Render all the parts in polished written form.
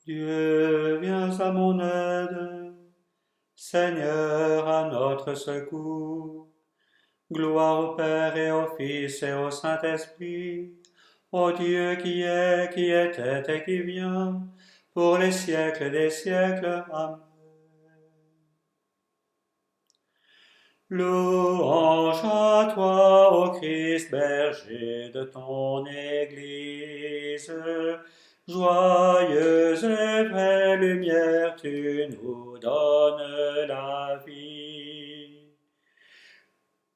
Dieu, viens à mon aide. Seigneur, à notre secours. Gloire au Père et au Fils et au Saint-Esprit, au Dieu qui est, qui était et qui vient, pour les siècles des siècles. Amen. Louange à toi, ô Christ, berger de ton Église. Joyeuse et vraie lumière, tu nous donnes la vie.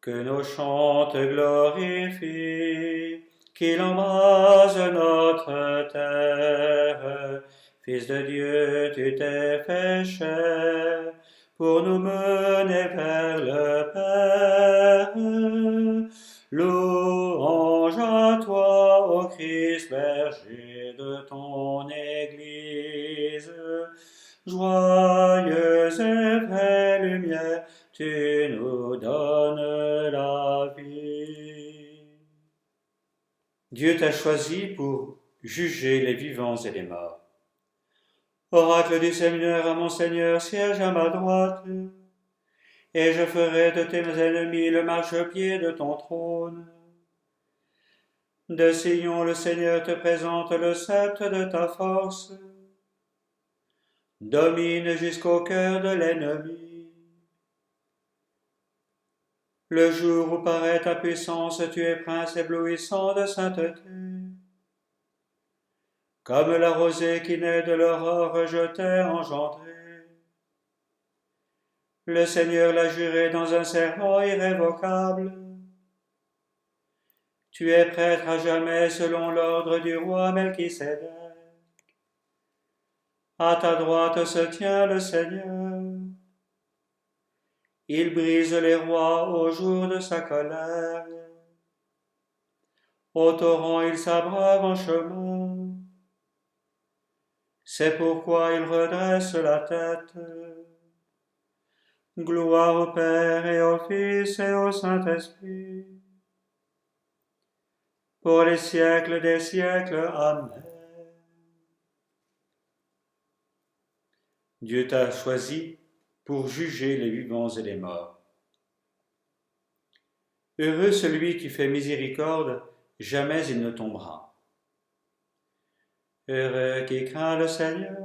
Que nos chants te glorifient, qu'il embrase notre terre. Fils de Dieu, tu t'es fait chair pour nous mener vers le Père. Louange à toi, ô Christ, berger de ton Église. Joyeuse et vraie lumière, tu nous donnes la vie. Dieu t'a choisi pour juger les vivants et les morts. Oracle du Seigneur à mon Seigneur, siège à ma droite, et je ferai de tes ennemis le marchepied de ton trône. De Sion, le Seigneur te présente le sceptre de ta force. Domine jusqu'au cœur de l'ennemi. Le jour où paraît ta puissance, tu es prince éblouissant de sainteté. Comme la rosée qui naît de l'aurore, je t'ai engendré. Le Seigneur l'a juré dans un serment irrévocable. Tu es prêtre à jamais selon l'ordre du roi Melchisédek. À ta droite se tient le Seigneur. Il brise les rois au jour de sa colère. Au torrent il s'abreuve en chemin. C'est pourquoi il redresse la tête. Gloire au Père et au Fils et au Saint-Esprit, pour les siècles des siècles. Amen. Dieu t'a choisi pour juger les vivants et les morts. Heureux celui qui fait miséricorde, jamais il ne tombera. Heureux qui craint le Seigneur,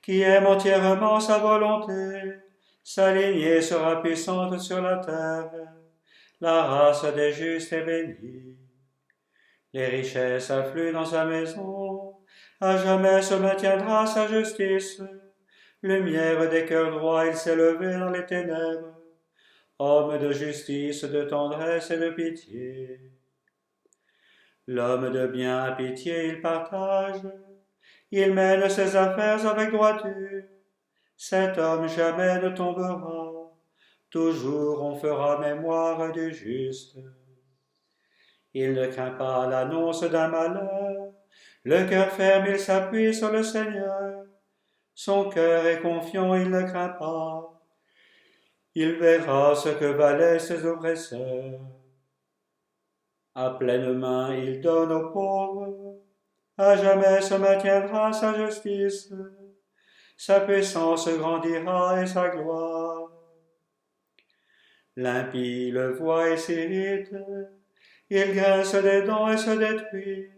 qui aime entièrement sa volonté. Sa lignée sera puissante sur la terre, la race des justes est bénie. Les richesses affluent dans sa maison, à jamais se maintiendra sa justice. Lumière des cœurs droits, il s'est levé dans les ténèbres. Homme de justice, de tendresse et de pitié. L'homme de bien à pitié, il partage. Il mène ses affaires avec droiture. Cet homme jamais ne tombera. Toujours on fera mémoire du juste. Il ne craint pas l'annonce d'un malheur. Le cœur ferme, il s'appuie sur le Seigneur. Son cœur est confiant, il ne craint pas. Il verra ce que valaient ses oppresseurs. À pleine main, il donne aux pauvres. À jamais se maintiendra sa justice. Sa puissance grandira et sa gloire. L'impie le voit et s'irrite. Il grince des dents et se détruit.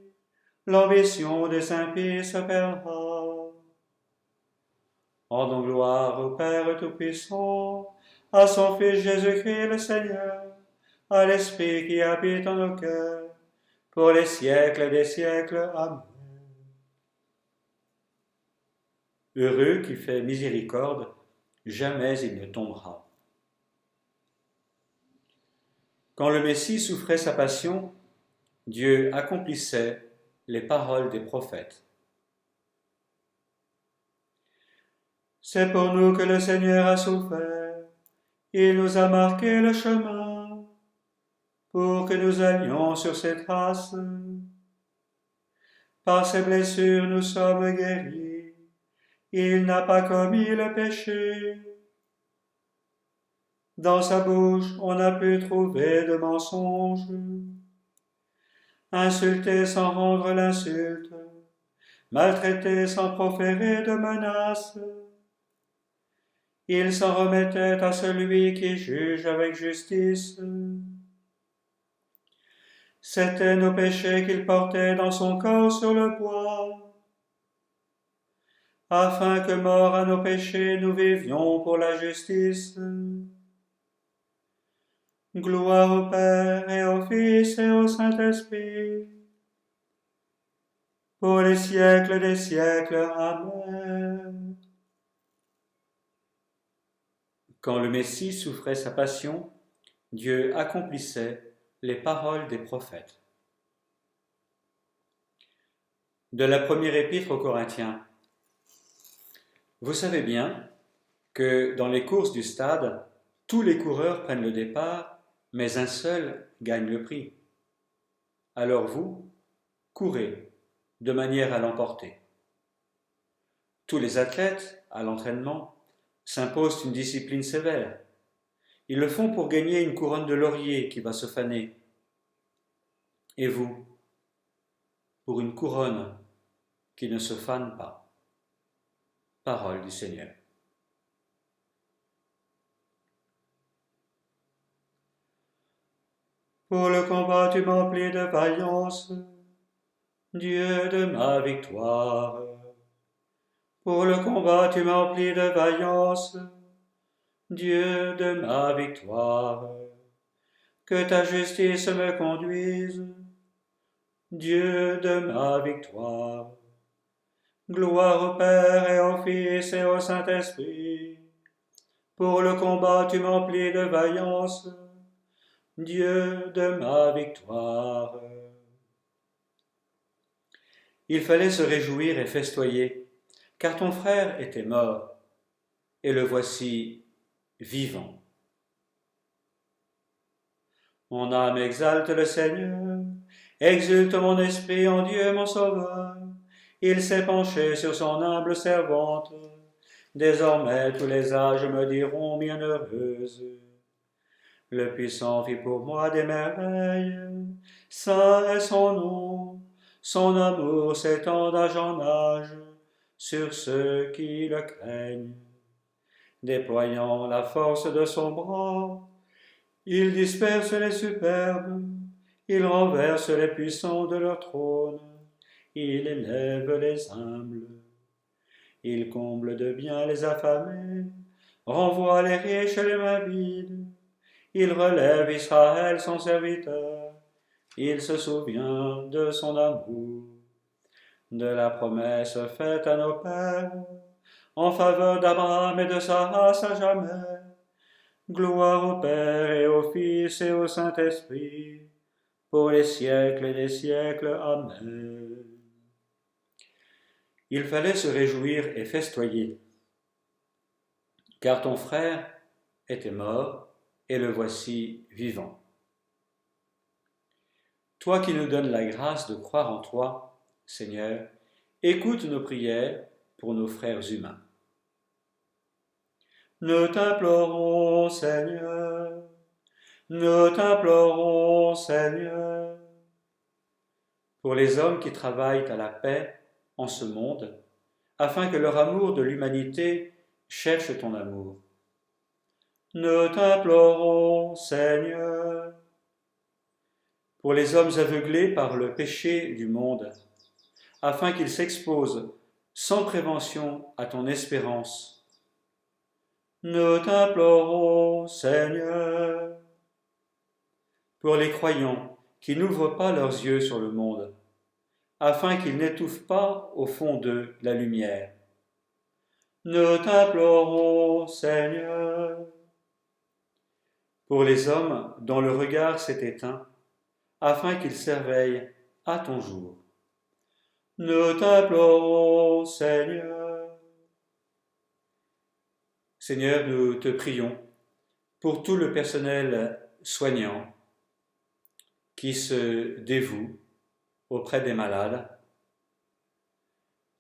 L'ambition des impies se perdra. Rendons gloire au Père Tout-Puissant, à son Fils Jésus-Christ le Seigneur, à l'Esprit qui habite en nos cœurs, pour les siècles des siècles. Amen. Heureux qui fait miséricorde, jamais il ne tombera. Quand le Messie souffrait sa passion, Dieu accomplissait les paroles des prophètes. C'est pour nous que le Seigneur a souffert, il nous a marqué le chemin, pour que nous allions sur ses traces. Par ses blessures nous sommes guéris, il n'a pas commis le péché. Dans sa bouche on n'a pu trouver de mensonge. Insulter sans rendre l'insulte, maltraités sans proférer de menaces. Ils s'en remettaient à celui qui juge avec justice. C'étaient nos péchés qu'il portait dans son corps sur le bois, afin que, morts à nos péchés, nous vivions pour la justice. Gloire au Père et au Fils et au Saint-Esprit, pour les siècles des siècles. Amen. Quand le Messie souffrait sa passion, Dieu accomplissait les paroles des prophètes. De la première épître aux Corinthiens. Vous savez bien que dans les courses du stade, tous les coureurs prennent le départ, mais un seul gagne le prix. Alors vous, courez de manière à l'emporter. Tous les athlètes, à l'entraînement, s'imposent une discipline sévère. Ils le font pour gagner une couronne de laurier qui va se faner. Et vous, pour une couronne qui ne se fane pas. Parole du Seigneur. Pour le combat tu m'emplis de vaillance, Dieu de ma victoire. Pour le combat tu m'emplis de vaillance, Dieu de ma victoire. Que ta justice me conduise, Dieu de ma victoire. Gloire au Père et au Fils et au Saint-Esprit. Pour le combat tu m'emplis de vaillance, Dieu de ma victoire. Il fallait se réjouir et festoyer, car ton frère était mort, et le voici vivant. Mon âme exalte le Seigneur, exulte mon esprit en Dieu mon Sauveur. Il s'est penché sur son humble servante. Désormais tous les âges me diront bienheureuse. Le Puissant fit pour moi des merveilles. Saint est son nom, son amour s'étend d'âge en âge sur ceux qui le craignent. Déployant la force de son bras, il disperse les superbes, il renverse les puissants de leur trône, il élève les humbles, il comble de bien les affamés, renvoie les riches et les mains vides, il relève Israël son serviteur, il se souvient de son amour, de la promesse faite à nos pères, en faveur d'Abraham et de sa race à jamais. Gloire au Père et au Fils et au Saint-Esprit, pour les siècles des siècles. Amen. Il fallait se réjouir et festoyer, car ton frère était mort et le voici vivant. Toi qui nous donnes la grâce de croire en toi, Seigneur, écoute nos prières pour nos frères humains. Nous t'implorons, Seigneur, nous t'implorons, Seigneur, pour les hommes qui travaillent à la paix en ce monde, afin que leur amour de l'humanité cherche ton amour. Nous t'implorons, Seigneur, pour les hommes aveuglés par le péché du monde, afin qu'ils s'exposent sans prévention à ton espérance. Nous t'implorons, Seigneur, pour les croyants qui n'ouvrent pas leurs yeux sur le monde, afin qu'ils n'étouffent pas au fond d'eux la lumière. Nous t'implorons, Seigneur, pour les hommes dont le regard s'est éteint, afin qu'ils s'éveillent à ton jour. Nous t'implorons, Seigneur. Seigneur, nous te prions pour tout le personnel soignant qui se dévoue auprès des malades,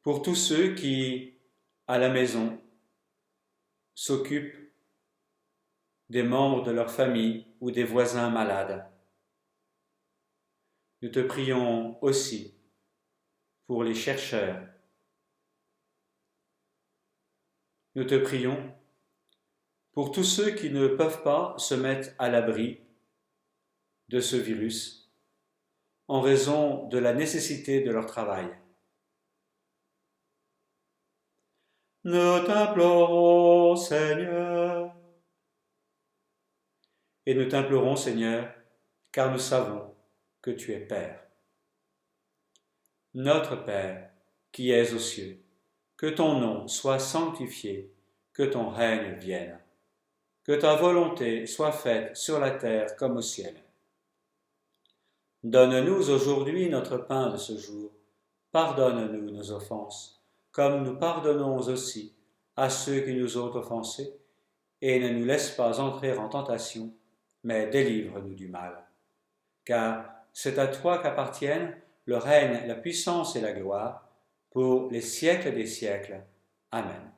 pour tous ceux qui, à la maison, s'occupent des membres de leur famille ou des voisins malades. Nous te prions aussi pour les chercheurs Nous te prions pour tous ceux qui ne peuvent pas se mettre à l'abri de ce virus en raison de la nécessité de leur travail. Nous t'implorons, Seigneur. Et nous t'implorons, Seigneur, car nous savons que tu es Père. Notre Père, qui es aux cieux, que ton nom soit sanctifié, que ton règne vienne, que ta volonté soit faite sur la terre comme au ciel. Donne-nous aujourd'hui notre pain de ce jour. Pardonne-nous nos offenses, comme nous pardonnons aussi à ceux qui nous ont offensés, et ne nous laisse pas entrer en tentation, mais délivre-nous du mal. Car c'est à toi qu'appartiennent le règne, la puissance et la gloire, pour les siècles des siècles. Amen.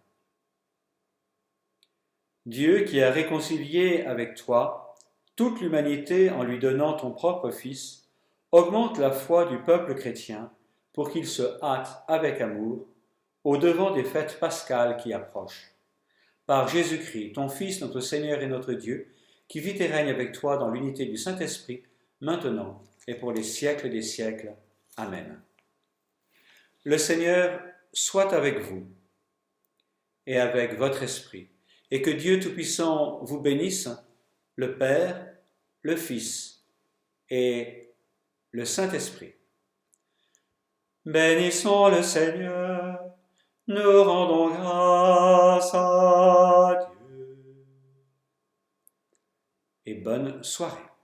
Dieu qui a réconcilié avec toi toute l'humanité en lui donnant ton propre Fils, augmente la foi du peuple chrétien pour qu'il se hâte avec amour au devant des fêtes pascales qui approchent. Par Jésus-Christ, ton Fils, notre Seigneur et notre Dieu, qui vit et règne avec toi dans l'unité du Saint-Esprit, maintenant et pour les siècles des siècles. Amen. Le Seigneur soit avec vous et avec votre esprit, et que Dieu Tout-Puissant vous bénisse, le Père, le Fils et le Saint-Esprit. Bénissons le Seigneur, nous rendons grâce à Dieu. Et bonne soirée.